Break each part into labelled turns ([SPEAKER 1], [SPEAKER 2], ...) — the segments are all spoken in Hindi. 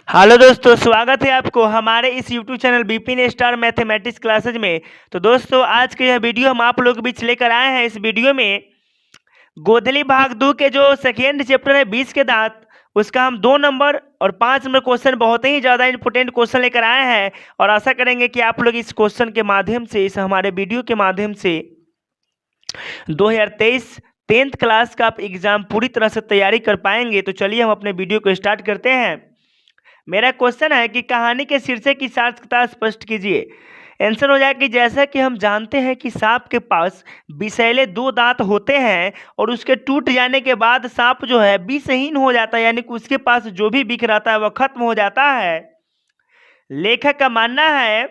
[SPEAKER 1] हेलो दोस्तों, स्वागत है आपको हमारे इस YouTube channel Bipin star mathematics classes में। तो दोस्तों, आज के यह वीडियो हम आप लोग के बीच लेकर आए हैं। इस वीडियो में गोधली भाग 2 के जो सेकेंड चैप्टर है 20 के दांत, उसका हम 2 नंबर और 5 नंबर क्वेश्चन बहुत ही ज़्यादा इंपॉर्टेंट क्वेश्चन लेकर आए हैं। और आशा करेंगे कि आप लोग इस क्वेश्चन के माध्यम से, इस हमारे वीडियो के माध्यम से 2023 10th क्लास का आप एग्जाम पूरी तरह से तैयारी कर पाएंगे। तो चलिए हम अपने वीडियो को स्टार्ट करते हैं। मेरा क्वेश्चन है कि कहानी के शीर्षक की सार्थकता स्पष्ट कीजिए। आंसर हो जाएगा कि जैसा कि हम जानते हैं कि सांप के पास विषैले 2 दांत होते हैं और उसके टूट जाने के बाद सांप जो है विषहीन हो जाता है, यानी कि उसके पास जो भी बिख रहता है वह खत्म हो जाता है। लेखक का मानना है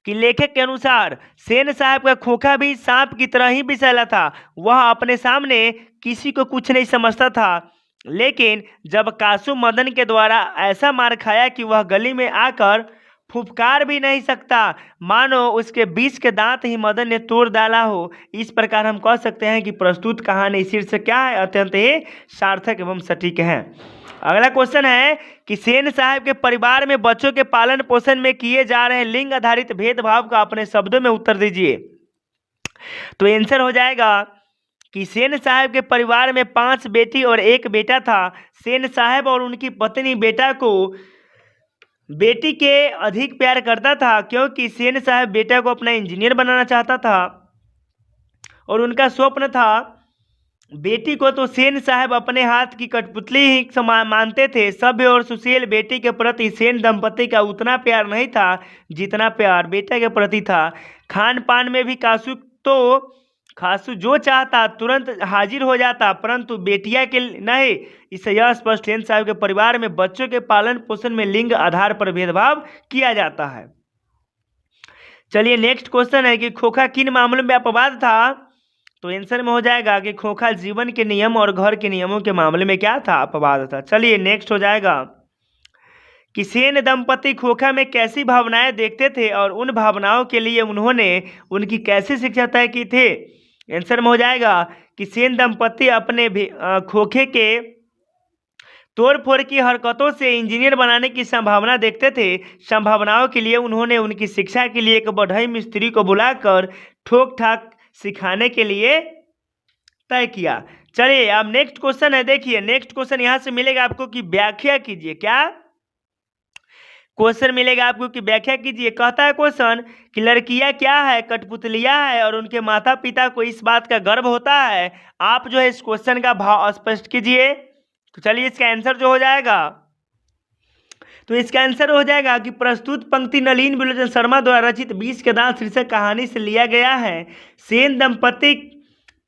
[SPEAKER 1] कि लेखक के अनुसार सेन साहब का खोखा भी सांप की तरह ही विषैला था। वह अपने सामने किसी को कुछ नहीं समझता था, लेकिन जब कासू मदन के द्वारा ऐसा मार खाया कि वह गली में आकर फुफकार भी नहीं सकता, मानो उसके बीच के दांत ही मदन ने तोड़ डाला हो। इस प्रकार हम कह सकते हैं कि प्रस्तुत कहानी शीर्षक क्या है, अत्यंत ही सार्थक एवं सटीक है। अगला क्वेश्चन है कि सेन साहब के परिवार में बच्चों के पालन पोषण में किए जा रहे लिंग आधारित भेदभाव का अपने शब्दों में उत्तर दीजिए। तो आंसर हो जाएगा कि सेन साहब के परिवार में 5 बेटी और 1 बेटा था। सेन साहब और उनकी पत्नी बेटी के अधिक प्यार करता था, क्योंकि सेन साहब बेटा को अपना इंजीनियर बनाना चाहता था और उनका स्वप्न था। बेटी को तो सेन साहब अपने हाथ की कठपुतली ही मानते थे। सभ्य और सुशील बेटी के प्रति सेन दंपति का उतना प्यार नहीं था जितना प्यार बेटा के प्रति था। खान पान में भी खासू जो चाहता तुरंत हाजिर हो जाता, परंतु बेटिया के नहीं। इससे यह स्पष्ट सेन साहब के परिवार में बच्चों के पालन पोषण में लिंग आधार पर भेदभाव किया जाता है। चलिए नेक्स्ट क्वेश्चन है कि खोखा किन मामलों में अपवाद था। तो आंसर में हो जाएगा कि खोखा जीवन के नियम और घर के नियमों के मामले में क्या था, अपवाद था। चलिए नेक्स्ट हो जाएगा कि सेन दंपति खोखा में कैसी भावनाएं देखते थे और उन भावनाओं के लिए उन्होंने उनकी कैसी शिक्षा तय की थी। आंसर में हो जाएगा कि सेन दंपति अपने खोखे के तोड़ फोड़ की हरकतों से इंजीनियर बनाने की संभावना देखते थे। संभावनाओं के लिए उन्होंने उनकी शिक्षा के लिए एक बढ़ई मिस्त्री को बुलाकर ठोक ठाक सिखाने के लिए तय किया। चलिए अब नेक्स्ट क्वेश्चन है, देखिए नेक्स्ट क्वेश्चन यहां से मिलेगा आपको कि व्याख्या कीजिए। क्या क्वेश्चन मिलेगा आपको कि व्याख्या कीजिए। कहता है क्वेश्चन कि लड़कियां क्या है, कठपुतलियां है और उनके माता पिता को इस बात का गर्व होता है। आप जो है इस क्वेश्चन का भाव स्पष्ट कीजिए। तो चलिए इसका आंसर जो हो जाएगा, तो इसका आंसर हो जाएगा कि प्रस्तुत पंक्ति नलिन विलोचन शर्मा द्वारा रचित 20 के दांत शीर्षक कहानी से लिया गया है। सेन दंपति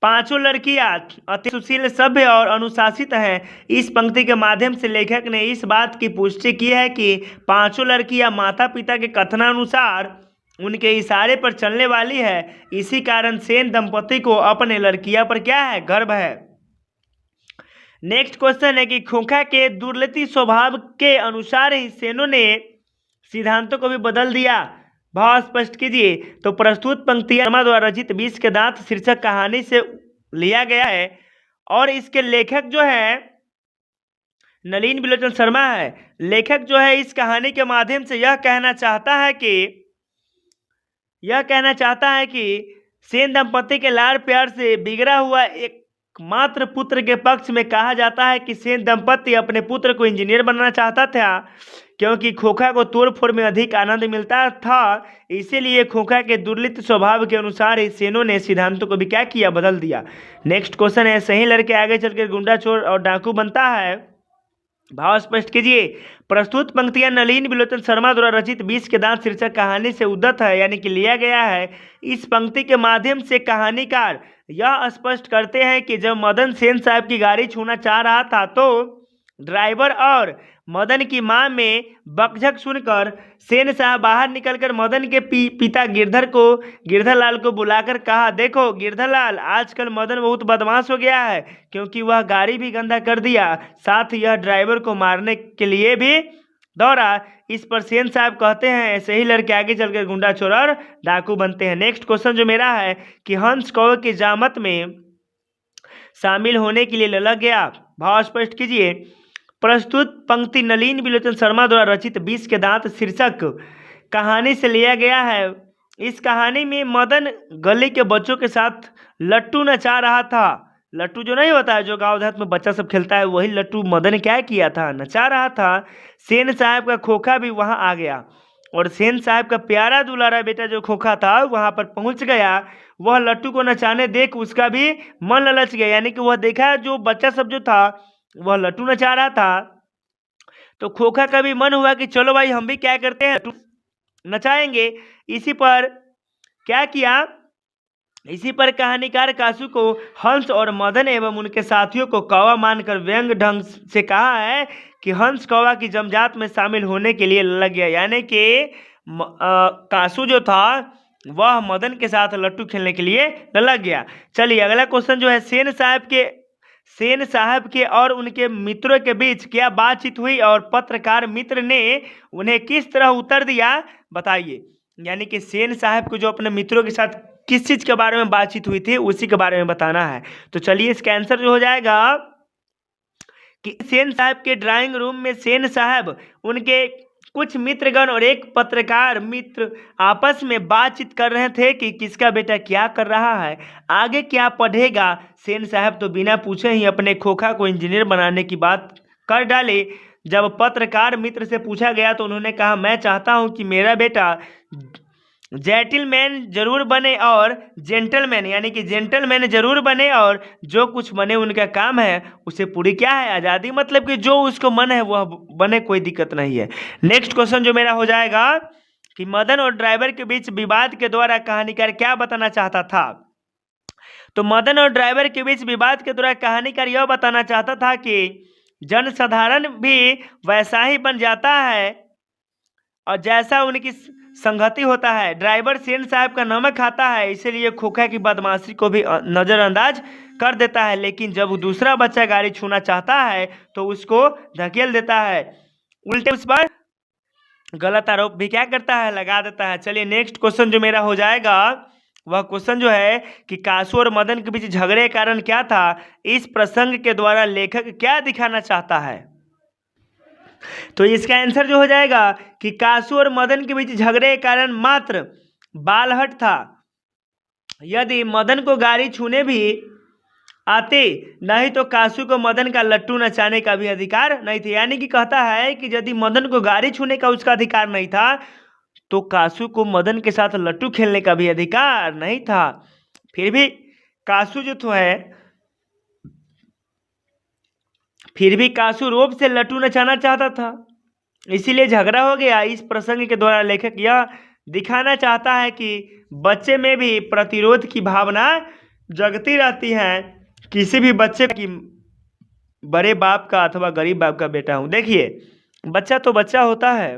[SPEAKER 1] 5 लड़कियां अति सुशील, सभ्य और अनुशासित हैं। इस पंक्ति के माध्यम से लेखक ने इस बात की पुष्टि की है कि 5 लड़कियां माता पिता के कथनानुसार उनके इशारे पर चलने वाली है। इसी कारण सेन दंपति को अपने लड़कियां पर क्या है, गर्व है। नेक्स्ट क्वेश्चन है कि खोखा के दुर्लती स्वभाव के अनुसार ही सेनों ने सिद्धांतों को भी बदल दिया। भाव स्पष्ट कीजिए। तो प्रस्तुत पंक्तियां शर्मा द्वारा रचित 20 के दांत शीर्षक कहानी से लिया गया है और इसके लेखक जो है नलिन विलोचन शर्मा है। लेखक जो है इस कहानी के माध्यम से यह कहना चाहता है कि सेन दंपति के लाड़ प्यार से बिगड़ा हुआ एक मात्र पुत्र के पक्ष में कहा जाता है कि सेन दंपति अपने पुत्र को इंजीनियर बनाना चाहता था, क्योंकि खोखा को तोड़ फोड़ में अधिक आनंद मिलता था। इसीलिए खोखा के दुर्लित स्वभाव के अनुसार ही सेनों ने सिद्धांतों को भी क्या किया, बदल दिया। नेक्स्ट क्वेश्चन है, सही लड़के आगे चलकर गुंडा चोर और डाकू बनता है। भाव स्पष्ट कीजिए। प्रस्तुत पंक्तियां नलिन विलोचन शर्मा द्वारा रचित 20 के दांत शीर्षक कहानी से उद्धत है, यानी कि लिया गया है। इस पंक्ति के माध्यम से कहानीकार यह स्पष्ट करते हैं कि जब मदन सेन साहब की गाड़ी छूना चाह रहा था तो ड्राइवर और मदन की मां में बकझक सुनकर सेन साहब बाहर निकलकर मदन के पिता गिरधर लाल को बुलाकर कहा, देखो गिरधर लाल, आजकल मदन बहुत बदमाश हो गया है, क्योंकि वह गाड़ी भी गंदा कर दिया, साथ ही यह ड्राइवर को मारने के लिए भी दौड़ा। इस पर सेन साहब कहते हैं, ऐसे ही लड़के आगे चलकर गुंडा चोर और डाकू बनते हैं। नेक्स्ट क्वेश्चन जो मेरा है कि हंस कौवे की जामत में शामिल होने के लिए ललक गया। भाव स्पष्ट कीजिए। प्रस्तुत पंक्ति नलिनी बिलोचन शर्मा द्वारा रचित विष के दांत शीर्षक कहानी से लिया गया है। इस कहानी में मदन गली के बच्चों के साथ लट्टू नचा रहा था। लट्टू जो नहीं होता है, जो गाँव देहात में बच्चा सब खेलता है, वही लट्टू मदन क्या किया था, नचा रहा था। सेन साहब का खोखा भी वहां आ गया और सेन साहब का प्यारा दुलारा बेटा जो खोखा था वहां पर पहुंच गया। वह लट्टू को नचाने देख उसका भी मन ललच गया, यानी कि वह देखा जो बच्चा सब जो था वह लट्टू नचा रहा था, तो खोखा का भी मन हुआ कि चलो भाई हम भी क्या करते हैं, नचाएंगे। इसी पर क्या किया, इसी पर कहानीकार कासू को हंस और मदन एवं उनके साथियों को कौवा मानकर व्यंग ढंग से कहा है कि हंस कौवा की जमजात में शामिल होने के लिए लग गया, यानी कि कासू जो था वह मदन के साथ लट्टू खेलने के लिए लग गया। चलिए अगला क्वेश्चन जो है, सेन साहब के और उनके मित्रों के बीच क्या बातचीत हुई और पत्रकार मित्र ने उन्हें किस तरह उत्तर दिया, बताइए। यानी कि सेन साहब को जो अपने मित्रों के साथ किस चीज के बारे में बातचीत हुई थी उसी के बारे में बताना है। तो चलिए इसका आंसर जो हो जाएगा कि सेन साहब के ड्राइंग रूम में सेन साहब, उनके कुछ मित्रगण और एक पत्रकार मित्र आपस में बातचीत कर रहे थे कि किसका बेटा क्या कर रहा है, आगे क्या पढ़ेगा। सेन साहब तो बिना पूछे ही अपने खोखा को इंजीनियर बनाने की बात कर डाले। जब पत्रकार मित्र से पूछा गया तो उन्होंने कहा, मैं चाहता हूं कि मेरा बेटा जेंटलमैन जरूर बने और जेंटलमैन यानी कि जेंटलमैन जरूर बने और जो कुछ बने उनका काम है उसे पूरी क्या है, आज़ादी, मतलब कि जो उसको मन है वह बने, कोई दिक्कत नहीं है। नेक्स्ट क्वेश्चन जो मेरा हो जाएगा कि मदन और ड्राइवर के बीच विवाद के द्वारा कहानीकार क्या बताना चाहता था। तो मदन और ड्राइवर के बीच विवाद के द्वारा कहानीकार यह बताना चाहता था कि जनसाधारण भी वैसा ही बन जाता है और जैसा उनकी संगति होता है। ड्राइवर सेन साहब का नमक खाता है, इसलिए खोखा की बदमाशी को भी नज़रअंदाज कर देता है, लेकिन जब दूसरा बच्चा गाड़ी छूना चाहता है तो उसको धकेल देता है, उल्टे उस पर गलत आरोप भी क्या करता है, लगा देता है। चलिए नेक्स्ट क्वेश्चन जो मेरा हो जाएगा वह क्वेश्चन जो है कि कासू और मदन के बीच झगड़े का कारण क्या था, इस प्रसंग के द्वारा लेखक क्या दिखाना चाहता है। तो इसका आंसर जो हो जाएगा कि कासू और मदन के बीच झगड़े के कारण मात्र बालहट था। यदि मदन को गाड़ी छूने भी आते नहीं तो कासू को मदन का लट्टू नचाने का भी अधिकार नहीं था। यानी कि कहता है कि यदि मदन को गाड़ी छूने का उसका अधिकार नहीं था तो कासू को मदन के साथ लट्टू खेलने का भी अधिकार नहीं था। फिर भी कासू जो तो है, फिर भी कासू रोब से लट्टू नचाना चाहता था, इसीलिए झगड़ा हो गया। इस प्रसंग के द्वारा लेखक यह दिखाना चाहता है कि बच्चे में भी प्रतिरोध की भावना जगती रहती है। किसी भी बच्चे की बड़े बाप का अथवा गरीब बाप का बेटा हूँ, देखिए बच्चा तो बच्चा होता है,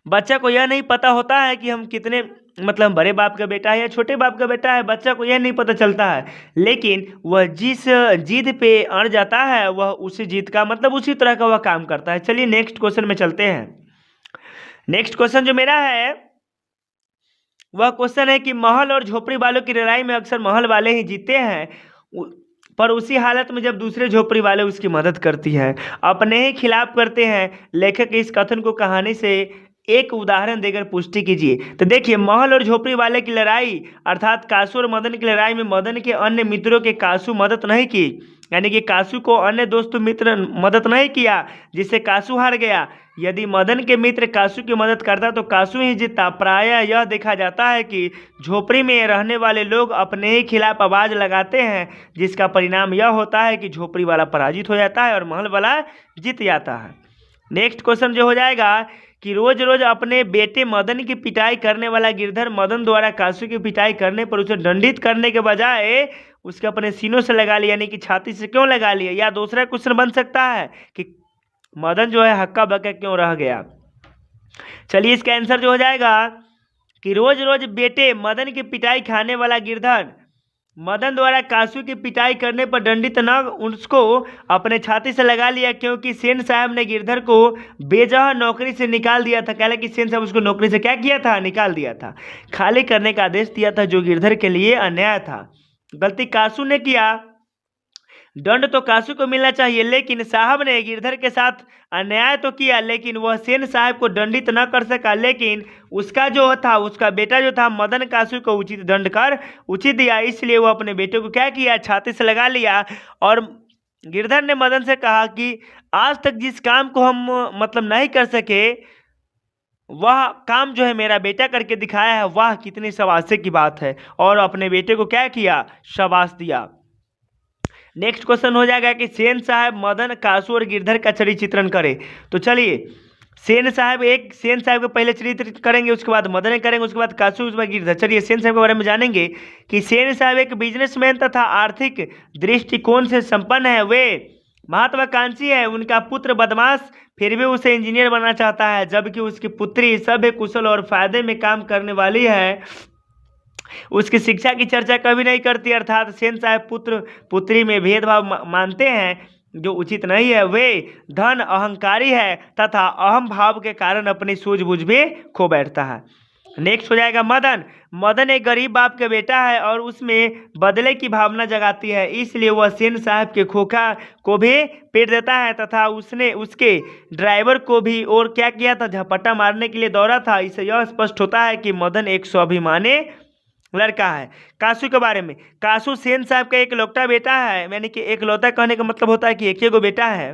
[SPEAKER 1] बच्चा को यह नहीं पता होता है कि हम कितने मतलब बड़े बाप का बेटा है या छोटे बाप का बेटा है, बच्चा को यह नहीं पता चलता है, लेकिन वह जिस जिद पे अड़ जाता है वह उसी जिद का मतलब उसी तरह का वह काम करता है। चलिए नेक्स्ट क्वेश्चन में चलते हैं। नेक्स्ट क्वेश्चन जो मेरा है वह क्वेश्चन है कि महल और झोपड़ी वालों की लड़ाई में अक्सर महल वाले ही जीते हैं, पर उसी हालत में जब दूसरे झोपड़ी वाले उसकी मदद करती हैं, अपने ही खिलाफ करते हैं। लेखक इस कथन को कहानी से एक उदाहरण देकर पुष्टि कीजिए। तो देखिए महल और झोपड़ी वाले की लड़ाई अर्थात कासू और मदन की लड़ाई में मदन के अन्य मित्रों के कासू मदद नहीं की, यानी कि कासू को अन्य दोस्त मित्र मदद नहीं किया जिससे कासू हार गया। यदि मदन के मित्र कासू की मदद करता तो कासू ही जीतता। प्रायः यह देखा जाता है कि झोपड़ी में रहने वाले लोग अपने ही खिलाफ आवाज़ लगाते हैं, जिसका परिणाम यह होता है कि झोपड़ी वाला पराजित हो जाता है और महल वाला जीत जाता है। नेक्स्ट क्वेश्चन जो हो जाएगा कि रोज रोज अपने बेटे मदन की पिटाई करने वाला गिरधर मदन द्वारा कासू की पिटाई करने पर उसे दंडित करने के बजाय उसके अपने सीनों से लगा लिया, यानी कि छाती से क्यों लगा लिया। या दूसरा क्वेश्चन बन सकता है कि मदन जो है हक्का बक्का क्यों रह गया। चलिए इसका आंसर जो हो जाएगा कि रोज रोज बेटे मदन की पिटाई खाने वाला गिरधर मदन द्वारा कासू की पिटाई करने पर दंडित न उसको अपने छाती से लगा लिया, क्योंकि सेन साहब ने गिरधर को बेजह नौकरी से निकाल दिया था। कहला कि सेन साहब उसको नौकरी से क्या किया था, निकाल दिया था, खाली करने का आदेश दिया था, जो गिरधर के लिए अन्याय था। गलती कासू ने किया। दंड तो कासू को मिलना चाहिए, लेकिन साहब ने गिरधर के साथ अन्याय तो किया, लेकिन वह सेन साहब को दंडित न कर सका। लेकिन उसका जो था, उसका बेटा जो था मदन, कासू को उचित दंड कर उचित दिया। इसलिए वो अपने बेटे को क्या किया, छाती से लगा लिया। और गिरधर ने मदन से कहा कि आज तक जिस काम को हम मतलब नहीं कर सके, वह काम जो है मेरा बेटा करके दिखाया है, वाह कितनी शाबाशी की बात है। और अपने बेटे को क्या किया, शाबाश दिया। नेक्स्ट क्वेश्चन हो जाएगा कि सेन साहब, मदन, कासू और गिरधर का चरित्र चित्रण करें। तो चलिए सेन साहब को पहले चरित्र करेंगे, उसके बाद मदन करेंगे, उसके बाद कासू, उसके बाद गिरधर। चलिए सेन साहब के बारे में जानेंगे कि सेन साहब एक बिजनेसमैन तथा आर्थिक दृष्टिकोण से संपन्न है। वे महत्वाकांक्षी है। उनका पुत्र बदमाश फिर भी उसे इंजीनियर बनना चाहता है, जबकि उसकी पुत्री सभ्य, कुशल और फायदे में काम करने वाली है। उसकी शिक्षा की चर्चा कभी नहीं करती। अर्थात सेन साहब पुत्र पुत्री में भेदभाव मानते हैं, जो उचित नहीं है। वे धन अहंकारी है तथा अहम भाव के कारण अपनी सूझबूझ भी खो बैठता है। नेक्स्ट हो जाएगा मदन। मदन एक गरीब बाप का बेटा है और उसमें बदले की भावना जगाती है, इसलिए वह सेन साहब के खोखा को भी पीट देता है तथा उसने उसके ड्राइवर को भी और क्या किया था, झपट्टा मारने के लिए दौड़ा था। इससे यह स्पष्ट होता है कि मदन एक स्वाभिमानी लड़का है। कासू के बारे में, कासू सेन साहब का एक लौता बेटा है, यानी कि एक लौता कहने का मतलब होता है कि एक ही गो बेटा है।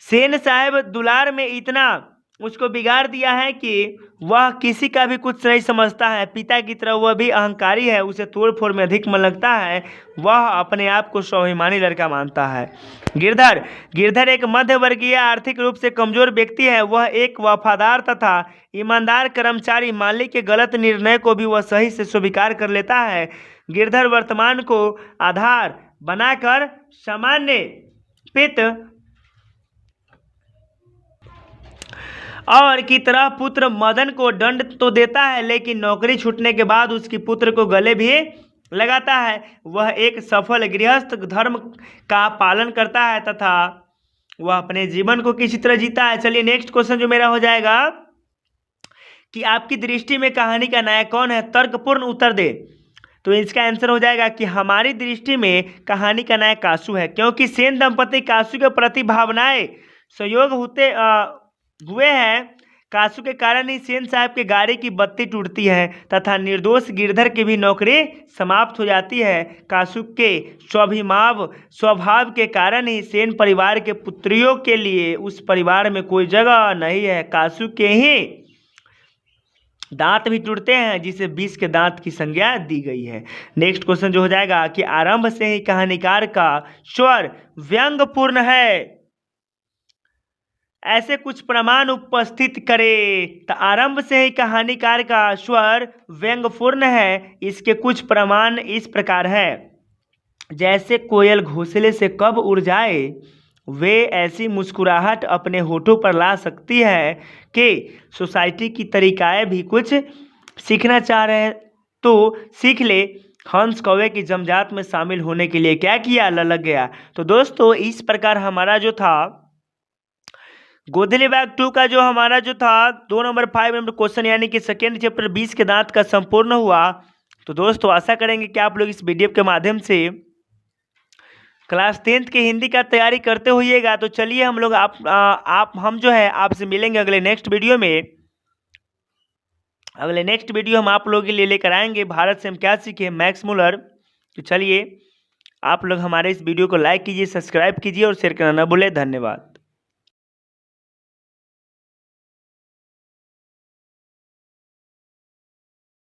[SPEAKER 1] सेन साहब दुलार में इतना उसको बिगाड़ दिया है कि वह किसी का भी कुछ नहीं समझता है। पिता की तरह वह भी अहंकारी है, उसे तोड़ फोड़ में अधिक मन लगता है। वह अपने आप को स्वाभिमानी लड़का मानता है। गिरधर एक मध्यवर्गीय, आर्थिक रूप से कमजोर व्यक्ति है। वह एक वफादार तथा ईमानदार कर्मचारी, मालिक के गलत निर्णय को भी वह सही से स्वीकार कर लेता है। गिरधर वर्तमान को आधार बनाकर सामान्य पित और की तरह पुत्र मदन को दंड तो देता है, लेकिन नौकरी छूटने के बाद उसकी पुत्र को गले भी लगाता है। वह एक सफल गृहस्थ, धर्म का पालन करता है तथा वह अपने जीवन को किसी तरह जीता है। चलिए नेक्स्ट क्वेश्चन जो मेरा हो जाएगा कि आपकी दृष्टि में कहानी का नायक कौन है, तर्कपूर्ण उत्तर दे। तो इसका आंसर हो जाएगा कि हमारी दृष्टि में कहानी का नायक कासू है, क्योंकि सेन दंपति कासू के प्रति भावनाएं संयोग हुए हैं। कासू के कारण ही सेन साहब के गाड़ी की बत्ती टूटती है तथा निर्दोष गिरधर की भी नौकरी समाप्त हो जाती है। कासू के स्वभाव के कारण ही सेन परिवार के पुत्रियों के लिए उस परिवार में कोई जगह नहीं है। कासू के ही दांत भी टूटते हैं, जिसे 20 के दांत की संज्ञा दी गई है। नेक्स्ट क्वेश्चन जो हो जाएगा कि आरंभ से ही कहानीकार का स्वर व्यंग्यपूर्ण है, ऐसे कुछ प्रमाण उपस्थित करें। तो आरंभ से ही कहानीकार का स्वर व्यंग्यपूर्ण है, इसके कुछ प्रमाण इस प्रकार है। जैसे कोयल घोंसले से कब उड़ जाए, वे ऐसी मुस्कुराहट अपने होठों पर ला सकती है कि सोसाइटी की तरीकाएं भी कुछ सीखना चाह रहे हैं तो सीख ले। हंस कौवे की जमजात में शामिल होने के लिए क्या किया, ललक गया। तो दोस्तों इस प्रकार हमारा जो था गोधली बाग 2 का जो हमारा जो था 2 नंबर 5 नंबर क्वेश्चन, यानी कि सेकेंड चैप्टर 20 के दांत का संपूर्ण हुआ। तो दोस्तों आशा करेंगे कि आप लोग इस वीडियो के माध्यम से क्लास 10th की हिंदी का तैयारी करते होइएगा। तो चलिए हम लोग हम जो है आपसे मिलेंगे अगले नेक्स्ट वीडियो में। अगले नेक्स्ट वीडियो हम आप लोगों के लिए लेकर आएंगे, भारत से हम क्या सीखे, मैक्स मूलर। तो चलिए आप लोग हमारे इस वीडियो को लाइक कीजिए, सब्सक्राइब कीजिए और शेयर करना न भूलें। धन्यवाद।